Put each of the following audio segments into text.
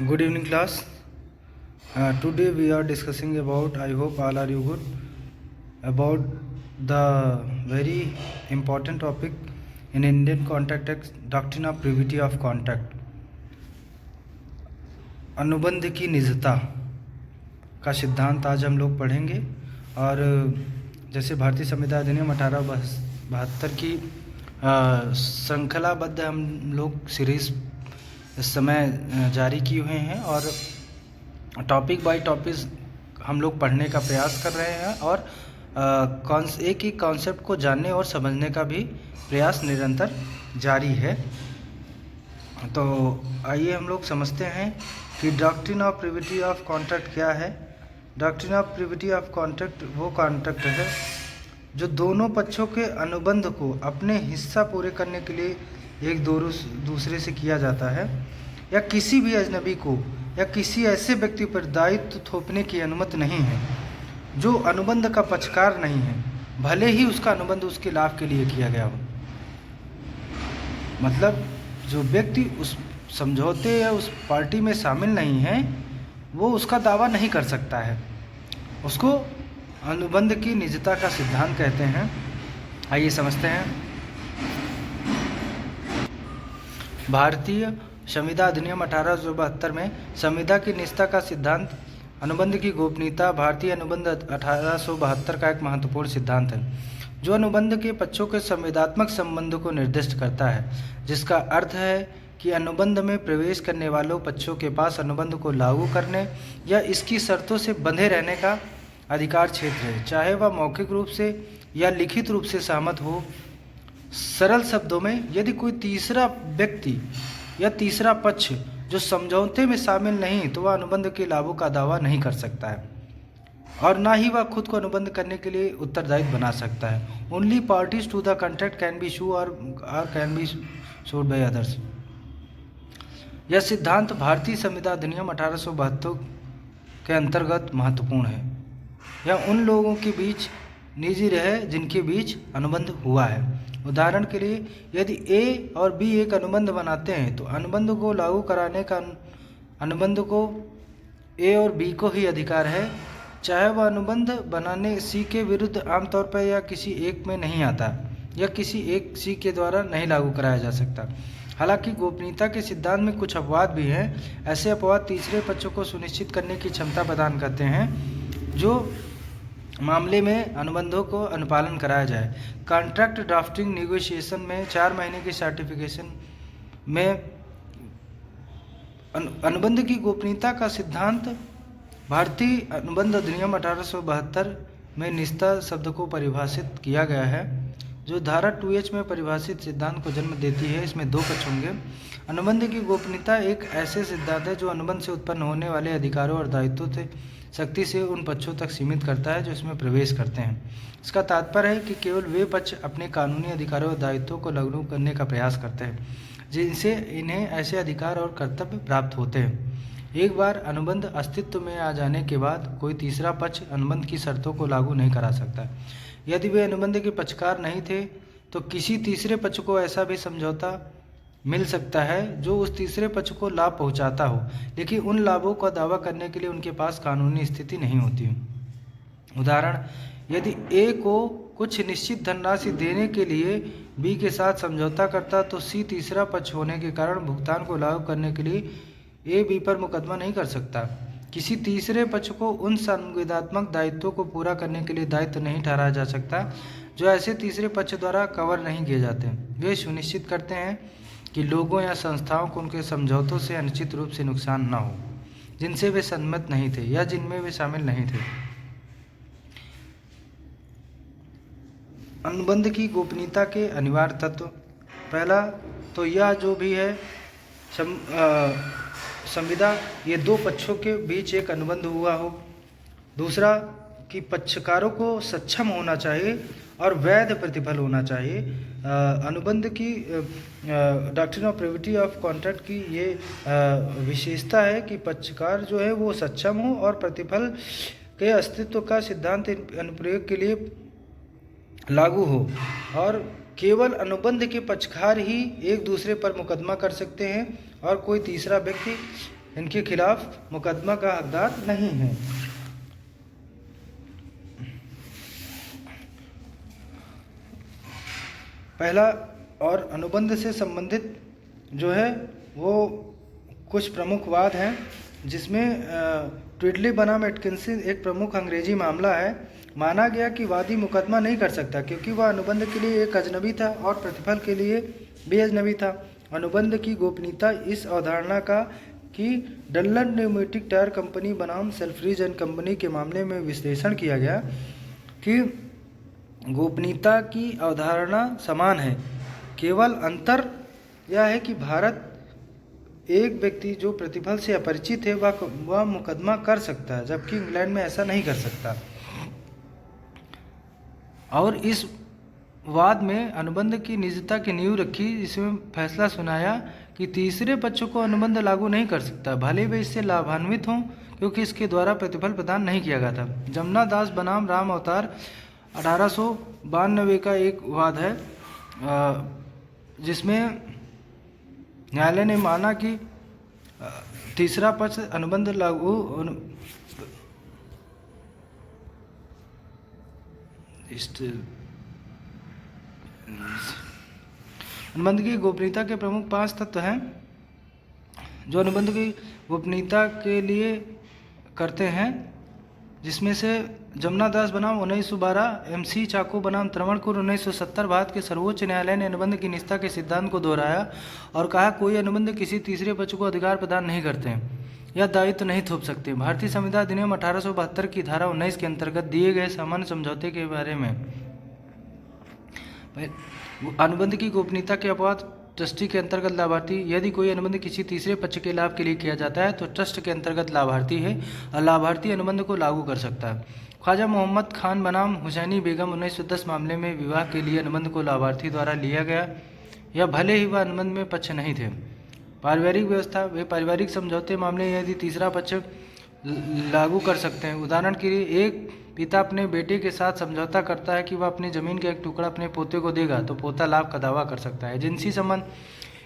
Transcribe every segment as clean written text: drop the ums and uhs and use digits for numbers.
Good evening, class. Today we are discussing about, I hope all are you good, about the very important topic in Indian context, doctrine of privity of contract. अनुबंध की निजता का सिद्धांत आज हम लोग पढ़ेंगे। और जैसे भारतीय संविधान अधिनियम 1872 की श्रृंखलाबद्ध हम लोग सीरीज इस समय जारी किए हुए हैं और टॉपिक बाय टॉपिक हम लोग पढ़ने का प्रयास कर रहे हैं और एक ही कॉन्सेप्ट को जानने और समझने का भी प्रयास निरंतर जारी है। तो आइए हम लोग समझते हैं कि doctrine of privity of contract क्या है। Doctrine of privity of contract वो कॉन्ट्रैक्ट है जो दोनों पक्षों के अनुबंध को अपने हिस्सा पूरे करने के लिए एक दूसरे से किया जाता है या किसी भी अजनबी को या किसी ऐसे व्यक्ति पर दायित्व थोपने की अनुमति नहीं है जो अनुबंध का पक्षकार नहीं है, भले ही उसका अनुबंध उसके लाभ के लिए किया गया हो। मतलब जो व्यक्ति उस समझौते या उस पार्टी में शामिल नहीं है वो उसका दावा नहीं कर सकता है। उसको अनुबंध की निजता का सिद्धांत कहते हैं। आइए समझते हैं। भारतीय संविधान अधिनियम 1872 में संविधा की निजता का सिद्धांत अनुबंध की गोपनीयता भारतीय अनुबंध 1872 का एक महत्वपूर्ण सिद्धांत है जो अनुबंध के पक्षों के संविदात्मक संबंध को निर्दिष्ट करता है, जिसका अर्थ है कि अनुबंध में प्रवेश करने वालों पक्षों के पास अनुबंध को लागू करने या इसकी शर्तों से बंधे रहने का अधिकार क्षेत्र है, चाहे वह मौखिक रूप से या लिखित रूप से सहमत हो। सरल शब्दों में, यदि कोई तीसरा व्यक्ति या तीसरा पक्ष जो समझौते में शामिल नहीं तो वह अनुबंध के लाभों का दावा नहीं कर सकता है और ना ही वह खुद को अनुबंध करने के लिए उत्तरदायित्व बना सकता है। Only parties to the contract can be sue और can be sued by others. यह सिद्धांत भारतीय संविधान अधिनियम 1872 के अंतर्गत महत्वपूर्ण है। यह उन लोगों के बीच निजी रहे जिनके बीच अनुबंध हुआ है। उदाहरण के लिए, यदि ए और बी एक अनुबंध बनाते हैं तो अनुबंध को लागू कराने का अनुबंध को ए और बी को ही अधिकार है, चाहे वह अनुबंध बनाने सी के विरुद्ध आमतौर पर या किसी एक में नहीं आता या किसी एक सी के द्वारा नहीं लागू कराया जा सकता। हालांकि गोपनीयता के सिद्धांत में कुछ अपवाद भी हैं। ऐसे अपवाद तीसरे पक्षों को सुनिश्चित करने की क्षमता प्रदान करते हैं जो मामले में अनुबंधों को अनुपालन कराया जाए। कॉन्ट्रैक्ट ड्राफ्टिंग नेगोशिएशन में 4 महीने की सर्टिफिकेशन में अनुबंध की गोपनीयता का सिद्धांत भारतीय अनुबंध अधिनियम 1872 में निजता शब्द को परिभाषित किया गया है, जो धारा 2H में परिभाषित सिद्धांत को जन्म देती है। इसमें 2 पक्ष होंगे। अनुबंध की गोपनीयता एक ऐसे सिद्धांत है जो अनुबंध से उत्पन्न होने वाले अधिकारों और दायित्वों से सख्ती से उन पक्षों तक सीमित करता है जो इसमें प्रवेश करते हैं। इसका तात्पर्य है कि केवल वे पक्ष अपने कानूनी अधिकारों और दायित्वों को लागू करने का प्रयास करते हैं जिनसे इन्हें ऐसे अधिकार और कर्तव्य प्राप्त होते हैं। एक बार अनुबंध अस्तित्व में आ जाने के बाद कोई तीसरा पक्ष अनुबंध की शर्तों को लागू नहीं करा सकता। यदि वे अनुबंध के पक्षकार नहीं थे तो किसी तीसरे पक्ष को ऐसा भी समझौता मिल सकता है जो उस तीसरे पक्ष को लाभ पहुंचाता हो, लेकिन उन लाभों का दावा करने के लिए उनके पास कानूनी स्थिति नहीं होती। उदाहरण, यदि ए को कुछ निश्चित धनराशि देने के लिए बी के साथ समझौता करता तो सी तीसरा पक्ष होने के कारण भुगतान को लागू करने के लिए ए बी पर मुकदमा नहीं कर सकता। किसी तीसरे पक्ष को उन संविदात्मक दायित्वों को पूरा करने के लिए दायित्व नहीं ठहराया जा सकता जो ऐसे तीसरे पक्ष द्वारा कवर नहीं किए जाते। वे सुनिश्चित करते हैं कि लोगों या संस्थाओं को उनके समझौतों से अनुचित रूप से नुकसान न हो जिनसे वे सहमत नहीं थे या जिनमें वे शामिल नहीं थे। अनुबंध की गोपनीयता के अनिवार्य तत्व। पहला तो यह जो भी है संविदा ये 2 पक्षों के बीच एक अनुबंध हुआ हो। दूसरा कि पक्षकारों को सक्षम होना चाहिए और वैध प्रतिफल होना चाहिए। अनुबंध की doctrine of privity of contract की ये विशेषता है कि पक्षकार जो है वो सक्षम हो और प्रतिफल के अस्तित्व का सिद्धांत अनुप्रयोग के लिए लागू हो और केवल अनुबंध के पक्षकार ही एक दूसरे पर मुकदमा कर सकते हैं और कोई तीसरा व्यक्ति इनके खिलाफ मुकदमा का हकदार नहीं है। पहला और अनुबंध से संबंधित जो है वो कुछ प्रमुख वाद हैं, जिसमें ट्विडली बनाम एटकिंसन एक प्रमुख अंग्रेजी मामला है। माना गया कि वादी मुकदमा नहीं कर सकता क्योंकि वह अनुबंध के लिए एक अजनबी था और प्रतिफल के लिए भी अजनबी था। अनुबंध की गोपनीयता इस अवधारणा का कि डल्लन न्यूमेटिक टायर कंपनी बनाम सेल्फ्रिज एंड कंपनी के मामले में विश्लेषण किया गया कि गोपनीयता की अवधारणा समान है, केवल अंतर यह है कि भारत एक व्यक्ति जो प्रतिफल से अपरिचित है वह मुकदमा कर सकता है, जबकि इंग्लैंड में ऐसा नहीं कर सकता। और इस वाद में अनुबंध की निजता की नींव रखी, इसमें फैसला सुनाया कि तीसरे पक्ष को अनुबंध लागू नहीं कर सकता, भले वे इससे लाभान्वित हों, क्योंकि इसके द्वारा प्रतिफल प्रदान नहीं किया गया था। जमुना दास बनाम राम अवतार 1892 का एक वाद है, जिसमें न्यायालय ने माना कि तीसरा पक्ष अनुबंध लागू अनुबंध की गोपनीयता के प्रमुख 5 तत्व हैं जो अनुबंध की गोपनीयता के लिए करते हैं, जिसमें से जमुना दास बनाम 1912, MC चाको बनाम त्रवणकुर 1970। भारत के सर्वोच्च न्यायालय ने अनुबंध की निजता के सिद्धांत को दोहराया और कहा कोई अनुबंध किसी तीसरे पक्ष को अधिकार प्रदान नहीं करते हैं या दायित्व नहीं थोप सकते। भारतीय संविधान अधिनियम 1872 की धारा 19 के अंतर्गत दिए गए सामान्य समझौते के बारे में अनुबंध की गोपनीयता के अपवाद ट्रस्टी के अंतर्गत लाभार्थी, यदि कोई अनुबंध किसी तीसरे पक्ष के लाभ के लिए किया जाता है तो ट्रस्ट के अंतर्गत लाभार्थी है और लाभार्थी अनुबंध को लागू कर सकता है। ख्वाजा मोहम्मद खान बनाम हुसैनी बेगम 1910 मामले में विवाह के लिए अनुबंध को लाभार्थी द्वारा लिया गया, या भले ही वह अनुबंध में पक्ष नहीं थे। पारिवारिक व्यवस्था, वे पारिवारिक समझौते मामले यदि तीसरा पक्ष लागू कर सकते हैं। उदाहरण के लिए एक पिता अपने बेटे के साथ समझौता करता है कि वह अपनी ज़मीन का एक टुकड़ा अपने पोते को देगा तो पोता लाभ का दावा कर सकता है। एजेंसी संबंध,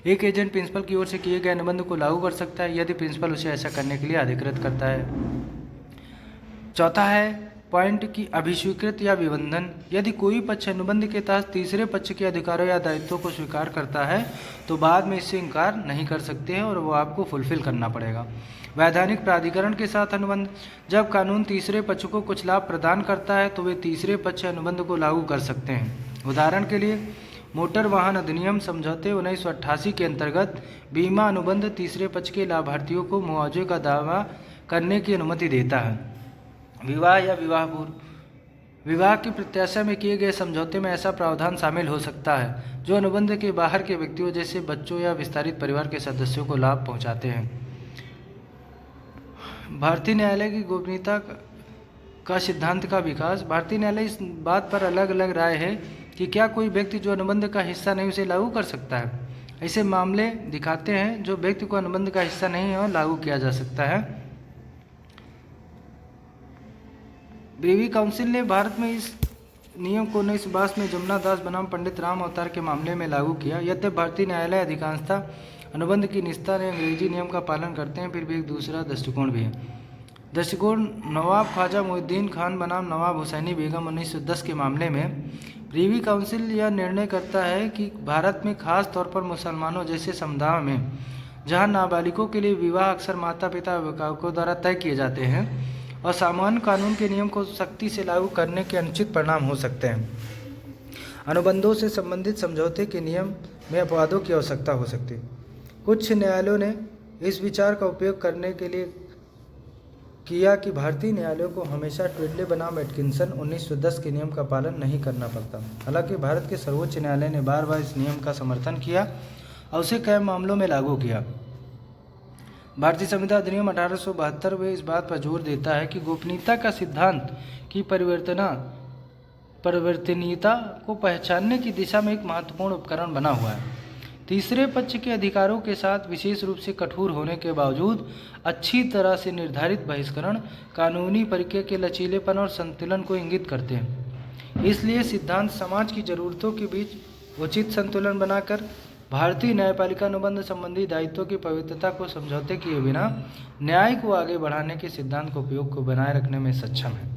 एक एजेंट प्रिंसिपल की ओर से किए गए अनुबंध को लागू कर सकता है यदि प्रिंसिपल उसे ऐसा करने के लिए अधिकृत करता है। चौथा है पॉइंट की अभिस्वीकृत या विबंधन, यदि कोई पक्ष अनुबंध के तहत तीसरे पक्ष के अधिकारों या दायित्वों को स्वीकार करता है तो बाद में इससे इनकार नहीं कर सकते हैं और वो आपको फुलफिल करना पड़ेगा। वैधानिक प्राधिकरण के साथ अनुबंध, जब कानून तीसरे पक्ष को कुछ लाभ प्रदान करता है तो वे तीसरे पक्ष अनुबंध को लागू कर सकते हैं। उदाहरण के लिए मोटर वाहन अधिनियम समझौते 1988 के अंतर्गत बीमा अनुबंध तीसरे पक्ष के लाभार्थियों को मुआवजे का दावा करने की अनुमति देता है। विवाह या विवाह पूर्व, विवाह की प्रत्याशा में किए गए समझौते में ऐसा प्रावधान शामिल हो सकता है जो अनुबंध के बाहर के व्यक्तियों जैसे बच्चों या विस्तारित परिवार के सदस्यों को लाभ पहुंचाते हैं। भारतीय न्यायालय की गोपनीयता का सिद्धांत का विकास, भारतीय न्यायालय इस बात पर अलग अलग राय है कि क्या कोई व्यक्ति जो अनुबंध का हिस्सा नहीं उसे लागू कर सकता है। ऐसे मामले दिखाते हैं जो व्यक्ति को अनुबंध का हिस्सा नहीं है और लागू किया जा सकता है। प्रिवी काउंसिल ने भारत में इस नियम को 1922 में जमुना दास बनाम पंडित राम अवतार के मामले में लागू किया। यद्यपि भारतीय न्यायालय अधिकांशतः अनुबंध की निजता ने अंग्रेजी नियम का पालन करते हैं, फिर भी एक दूसरा दृष्टिकोण भी है। दृष्टिकोण नवाब ख्वाजा मोहिउद्दीन खान बनाम नवाब हुसैनी बेगम 1910 के मामले में प्रिवी काउंसिल यह निर्णय करता है कि भारत में खास तौर पर मुसलमानों जैसे समुदायों में जहां नाबालिगों के लिए विवाह अक्सर माता पिता अभिभावकों द्वारा तय किए जाते हैं और सामान्य कानून के नियम को सख्ती से लागू करने के अनुचित परिणाम हो सकते हैं, अनुबंधों से संबंधित समझौते के नियम में अपवादों की आवश्यकता हो सकती है। कुछ न्यायालयों ने इस विचार का उपयोग करने के लिए किया कि भारतीय न्यायालयों को हमेशा ट्विडली बनाम एटकिंसन 1910 के नियम का पालन नहीं करना पड़ता। हालांकि भारत के सर्वोच्च न्यायालय ने बार बार इस नियम का समर्थन किया और उसे कई मामलों में लागू किया। भारतीय संविधान अधिनियम 1872 में इस बात पर जोर देता है कि गोपनीयता का सिद्धांत की परिवर्तनीयता को पहचानने की दिशा में एक महत्वपूर्ण उपकरण बना हुआ है। तीसरे पक्ष के अधिकारों के साथ विशेष रूप से कठोर होने के बावजूद अच्छी तरह से निर्धारित बहिष्करण कानूनी प्रक्रिया के लचीलेपन और संतुलन को इंगित करते हैं। इसलिए सिद्धांत समाज की ज़रूरतों के बीच उचित संतुलन बनाकर भारतीय न्यायपालिका अनुबंध संबंधी दायित्वों की पवित्रता को समझौते किए बिना न्याय को आगे बढ़ाने के सिद्धांत को उपयोग को बनाए रखने में सक्षम है।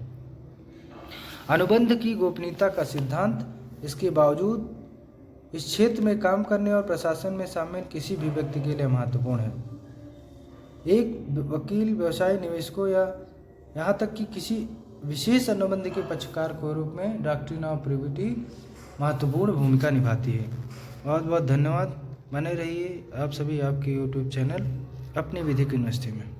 अनुबंध की गोपनीयता का सिद्धांत इसके बावजूद इस क्षेत्र में काम करने और प्रशासन में शामिल किसी भी व्यक्ति के लिए महत्वपूर्ण है। एक वकील, व्यवसाय, निवेशकों या यहाँ तक कि किसी विशेष अनुबंध के पक्षकार के रूप में डॉक्ट्रिन ऑफ प्रोबेबिलिटी महत्वपूर्ण भूमिका निभाती है। बहुत बहुत धन्यवाद। बने रहिए आप सभी आपके YouTube चैनल अपनी विधिक यूनिवर्सिटी में।